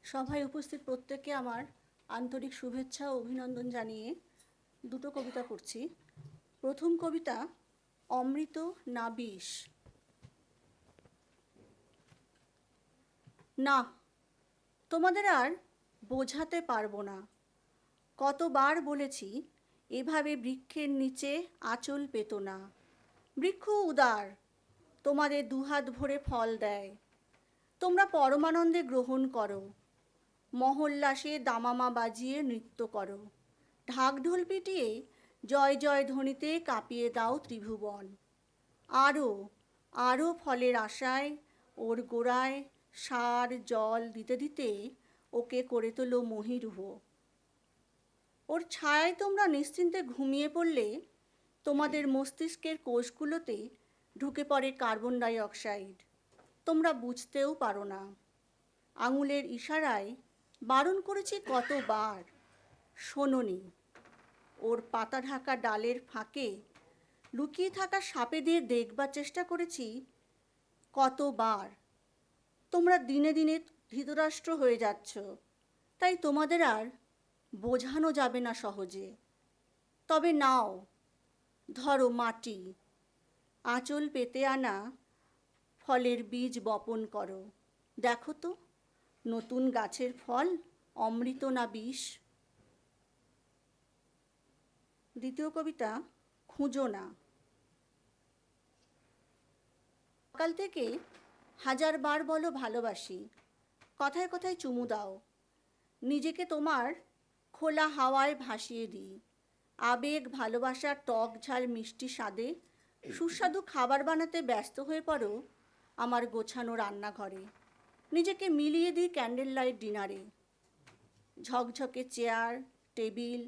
সভায় উপস্থিত প্রত্যেককে আমার আন্তরিক শুভেচ্ছা ও অভিনন্দন জানিয়ে দুটো কবিতা পড়ছি। প্রথম কবিতা অমৃত না বিষ। না, তোমাদের আর বোঝাতে পারবো না। কতবার বলেছি এভাবে বৃক্ষের নিচে আঁচল পেত না। বৃক্ষ উদার, তোমাদের দুহাত ভরে ফল দেয়। তোমরা পরমানন্দে গ্রহণ করো, মহোল্লাসে দামামা বাজিয়ে নৃত্য করো। ঢাকঢোল পিটিয়ে জয় জয় ধ্বনিতে কাঁপিয়ে দাও ত্রিভুবন। আরও আরও ফলের আশায় ওর গোড়ায় সার জল দিতে দিতে ওকে করে তোলো মহীরুহ। ওর ছায়ায় তোমরা নিশ্চিন্তে ঘুমিয়ে পড়লে তোমাদের মস্তিষ্কের কোষগুলোতে ঢুকে পড়ে কার্বন ডাই অক্সাইড। তোমরা বুঝতেও পারো না। আঙুলের ইশারায় বারণ করেছি কতবার, শোনোনি। ওর পাতা ঢাকা ডালের ফাঁকে লুকিয়ে থাকা সাপেদের দেখবার চেষ্টা করেছি কতবার। তোমরা দিনে দিনে ধৃতরাষ্ট্র হয়ে যাচ্ছ, তাই তোমাদের আর বোঝানো যাবে না সহজে। তবে নাও, ধরো মাটি, আঁচল পেতে আনা ফলের বীজ বপন করো। দেখো তো নতুন গাছের ফল অমৃত না বিষ। দ্বিতীয় কবিতা খুঁজো না। সকাল থেকে হাজারবার বলো ভালোবাসি, কথায় কথায় চুমু দাও। নিজেকে তোমার খোলা হাওয়ায় ভাসিয়ে দিই। আবেগ ভালোবাসার টক ঝাল মিষ্টি স্বাদে সুস্বাদু খাবার বানাতে ব্যস্ত হয়ে পড়ো আমার গোছানো রান্নাঘরে। নিজেকে মিলিয়ে দিই ক্যান্ডেল লাইট ডিনারে। ঝকঝকে চেয়ার টেবিল,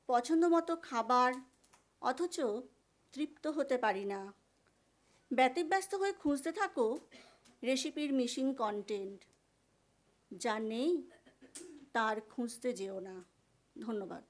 পছন্দ মতো খাবার, অথচ তৃপ্ত হতে পারি না। ব্যতিব্যস্ত হয়ে খুঁজতে থাকো রেসিপির মিসিং কন্টেন্ট। যা নেই তার খুঁজতে যেও না। ধন্যবাদ।